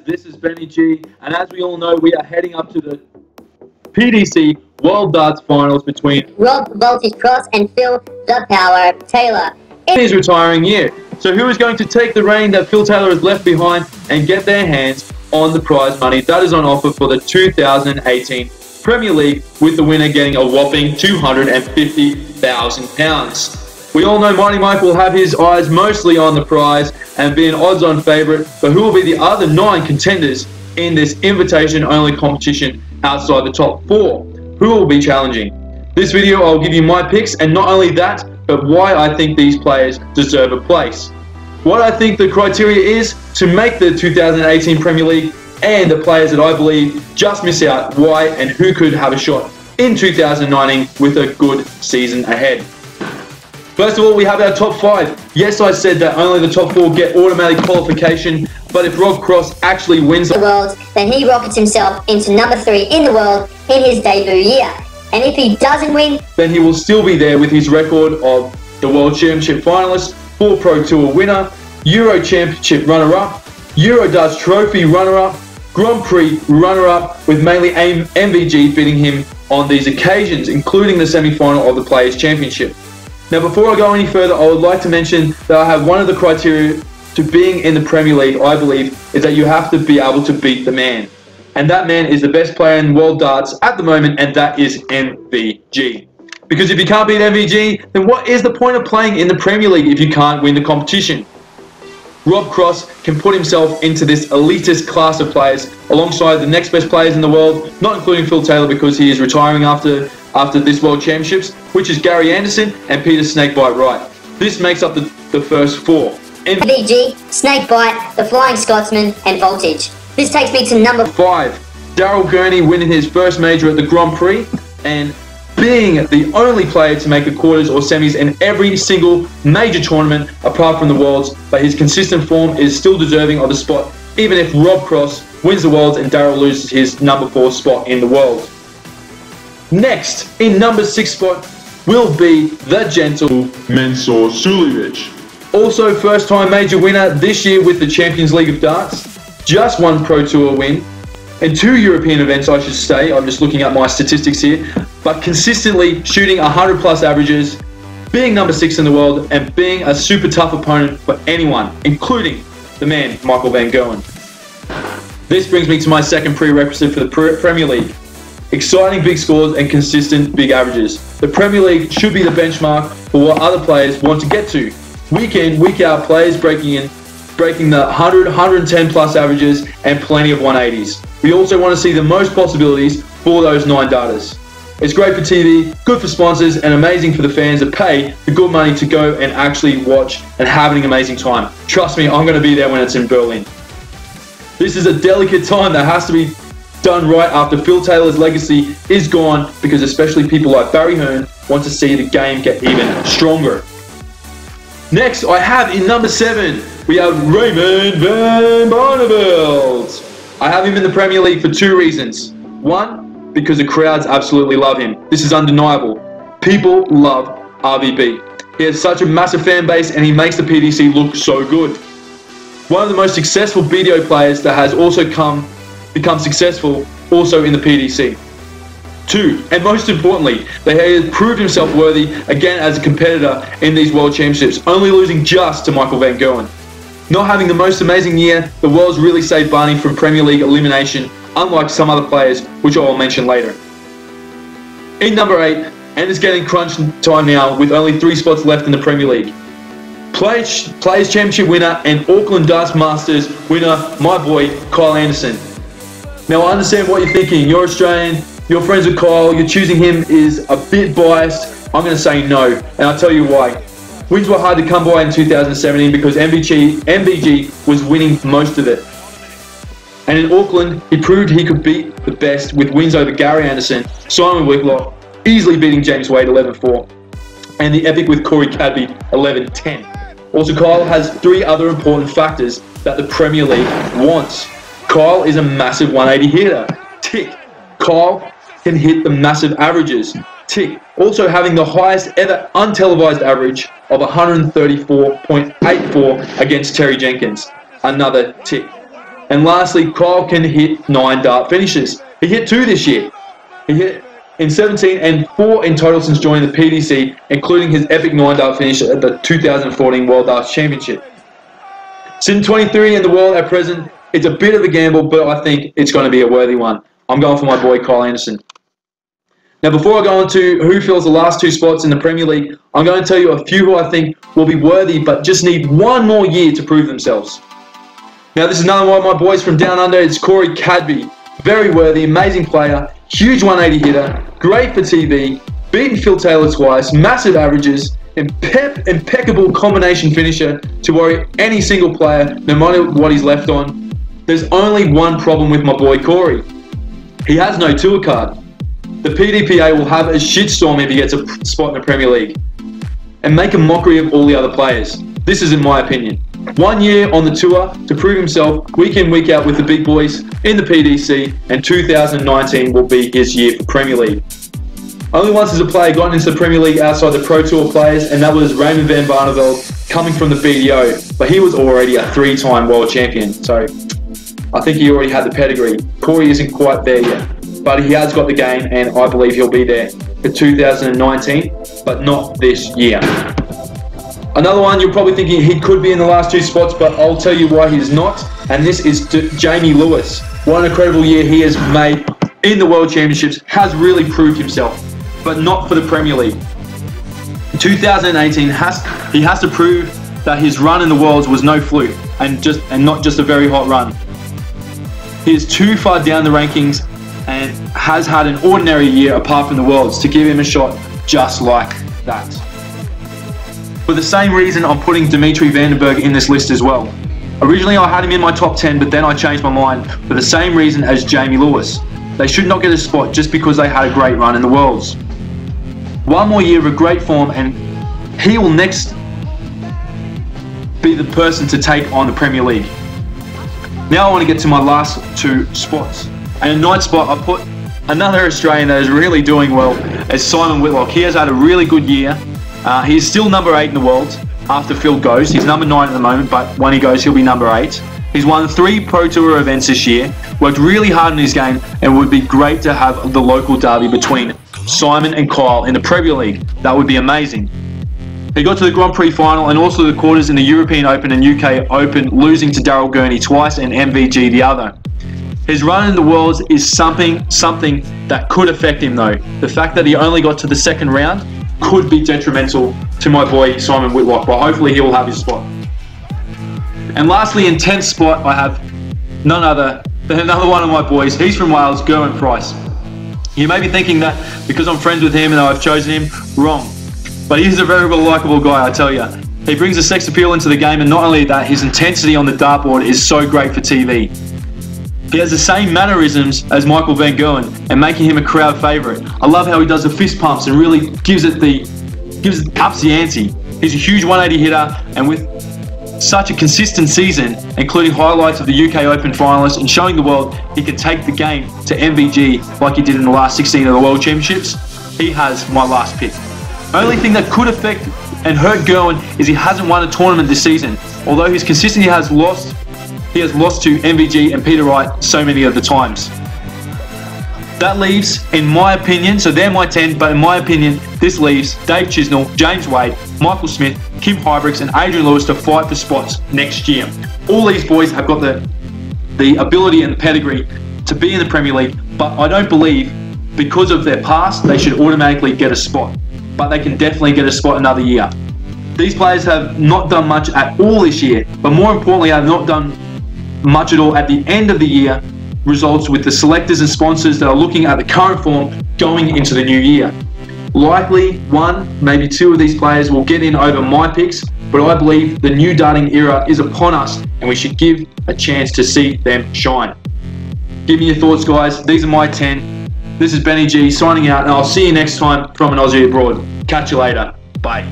this is Benny G, and as we all know, we are heading up to the PDC World Darts Finals between Rob Voltage Cross and Phil The Power Taylor in his retiring year. So who is going to take the reign that Phil Taylor has left behind and get their hands on the prize money that is on offer for the 2018 Premier League, with the winner getting a whopping £250,000. We all know Mighty Mike will have his eyes mostly on the prize and be an odds-on favourite, but who will be the other 9 contenders in this invitation-only competition outside the top 4? Who will be challenging? This video I'll give you my picks, and not only that, but why I think these players deserve a place. What I think the criteria is to make the 2018 Premier League, and the players that I believe just miss out, why and who could have a shot in 2019 with a good season ahead. First of all, we have our top 5. Yes, I said that only the top 4 get automatic qualification, but if Rob Cross actually wins the world, then he rockets himself into number 3 in the world in his debut year. And if he doesn't win, then he will still be there with his record of the World Championship finalist, 4 Pro Tour winner, Euro Championship runner-up, Euro Darts Trophy runner-up, Grand Prix runner-up, with mainly MVG beating him on these occasions, including the semi-final of the Players' Championship. Now, before I go any further, I would like to mention that I have one of the criteria to being in the Premier League, I believe, is that you have to be able to beat the man. And that man is the best player in world darts at the moment, and that is MVG. Because if you can't beat MVG, then what is the point of playing in the Premier League if you can't win the competition? Rob Cross can put himself into this elitist class of players alongside the next best players in the world, not including Phil Taylor because he is retiring after this World Championships, which is Gary Anderson and Peter Snakebite Wright. This makes up the first 4. MVG, Snakebite, the Flying Scotsman, and Voltage. This takes me to number 5. Darrell Gurney winning his first major at the Grand Prix and being the only player to make the quarters or semis in every single major tournament apart from the Worlds, but his consistent form is still deserving of the spot even if Rob Cross wins the Worlds and Darryl loses his number 4 spot in the world. Next, in number 6 spot, will be the gentle Mensur Suljovic. Also first time major winner this year with the Champions League of Darts, just 1 Pro Tour win, and 2 European events I should say, I'm just looking at my statistics here, but consistently shooting 100 plus averages, being number 6 in the world, and being a super tough opponent for anyone, including the man, Michael Van Gerwen. This brings me to my second prerequisite for the Premier League. Exciting big scores and consistent big averages. The Premier League should be the benchmark for what other players want to get to. Week in, week out, players breaking the 100, 110 plus averages and plenty of 180s. We also want to see the most possibilities for those 9 darters. It's great for TV, good for sponsors, and amazing for the fans that pay the good money to go and actually watch and have an amazing time. Trust me, I'm going to be there when it's in Berlin. This is a delicate time that has to be done right after Phil Taylor's legacy is gone, because especially people like Barry Hearn want to see the game get even stronger. Next, I have in number 7, we have Raymond van Barneveld. I have him in the Premier League for 2 reasons. 1, because the crowds absolutely love him. This is undeniable. People love RVB. He has such a massive fan base and he makes the PDC look so good. One of the most successful BDO players that has also become successful also in the PDC. 2, and most importantly, that he has proved himself worthy again as a competitor in these World Championships, only losing just to Michael Van Gerwen. Not having the most amazing year, the Worlds really saved Barney from Premier League elimination, unlike some other players, which I will mention later. In number 8, and it's getting crunch time now with only 3 spots left in the Premier League. Players Championship winner and Auckland Darts Masters winner, my boy, Kyle Anderson. Now I understand what you're thinking, you're Australian, you're friends with Kyle, you're choosing him is a bit biased. I'm going to say no, and I'll tell you why. Wins were hard to come by in 2017 because MVG was winning most of it. And in Auckland, he proved he could beat the best with wins over Gary Anderson, Simon Whitlock, easily beating James Wade 11-4, and the epic with Corey Cadby 11-10. Also, Kyle has 3 other important factors that the Premier League wants. Kyle is a massive 180 hitter. Tick. Kyle can hit the massive averages. Tick. Also having the highest ever untelevised average of 134.84 against Terry Jenkins. Another tick. And lastly, Kyle can hit 9 dart finishes. He hit 2 this year. He hit in 17 and 4 in total since joining the PDC, including his epic 9 dart finish at the 2014 World Darts Championship. Sitting 23 in the world at present, it's a bit of a gamble, but I think it's going to be a worthy one. I'm going for my boy Kyle Anderson. Now, before I go on to who fills the last 2 spots in the Premier League, I'm going to tell you a few who I think will be worthy, but just need one more year to prove themselves. Now, this is another one of my boys from down under. It's Corey Cadby. Very worthy, amazing player, huge 180 hitter, great for TV, beaten Phil Taylor twice, massive averages, impeccable combination finisher to worry any single player, no matter what he's left on. There's only one problem with my boy Corey. He has no tour card. The PDPA will have a shitstorm if he gets a spot in the Premier League and make a mockery of all the other players. This is in my opinion. 1 year on the tour to prove himself week in, week out with the big boys in the PDC, and 2019 will be his year for Premier League. Only once has a player gotten into the Premier League outside the Pro Tour players, and that was Raymond van Barneveld coming from the BDO, but he was already a 3-time world champion, so I think he already had the pedigree. Corey isn't quite there yet, but he has got the game, and I believe he'll be there for 2019, but not this year. Another one, you're probably thinking he could be in the last 2 spots, but I'll tell you why he's not, and this is Jamie Lewis. What an incredible year he has made in the World Championships, has really proved himself, but not for the Premier League. In 2018, he has to prove that his run in the Worlds was no fluke, and not just a very hot run. He is too far down the rankings and has had an ordinary year apart from the Worlds to give him a shot just like that. For the same reason, I'm putting Dimitri van Bergh in this list as well. Originally I had him in my top 10, but then I changed my mind for the same reason as Jamie Lewis. They should not get a spot just because they had a great run in the Worlds. 1 more year of a great form, and he will next be the person to take on the Premier League. Now I want to get to my last 2 spots. And in 9th spot, I put another Australian that is really doing well as Simon Whitlock. He has had a really good year. He's still number 8 in the world after Phil goes. He's number 9 at the moment, but when he goes, he'll be number 8. He's won 3 Pro Tour events this year, worked really hard in his game, and it would be great to have the local derby between Simon and Kyle in the Premier League. That would be amazing. He got to the Grand Prix final and also the quarters in the European Open and UK Open, losing to Darrell Gurney twice and MVG the other. His run in the Worlds is something that could affect him though. The fact that he only got to the 2nd round could be detrimental to my boy Simon Whitlock, but hopefully he will have his spot. And lastly, in 10th spot, I have none other than another one of my boys. He's from Wales, Gerwen Price. You may be thinking that because I'm friends with him and I've chosen him, wrong. But he's a very likeable guy, I tell you. He brings a sex appeal into the game, and not only that, his intensity on the dartboard is so great for TV. He has the same mannerisms as Michael Van Gerwen, and making him a crowd favourite. I love how he does the fist pumps and really ups the ante. He's a huge 180 hitter, and with such a consistent season, including highlights of the UK Open finalists and showing the world he can take the game to MVG like he did in the last 16 of the World Championships, he has my last pick. Only thing that could affect and hurt Gerwen is he hasn't won a tournament this season. Although he's consistently has lost to MVG and Peter Wright so many of the times. That leaves, in my opinion, so they're my 10, but in my opinion, this leaves Dave Chisnall, James Wade, Michael Smith, Kim Hybricks and Adrian Lewis to fight for spots next year. All these boys have got the ability and the pedigree to be in the Premier League, but I don't believe because of their past they should automatically get a spot. But they can definitely get a spot another year. These players have not done much at all this year, but more importantly have not done much at all at the end of the year, results with the selectors and sponsors that are looking at the current form going into the new year. Likely 1, maybe 2 of these players will get in over my picks, but I believe the new darting era is upon us and we should give a chance to see them shine. Give me your thoughts, guys. These are my 10. This is Benny G signing out, and I'll see you next time from an Aussie Abroad. Catch you later. Bye.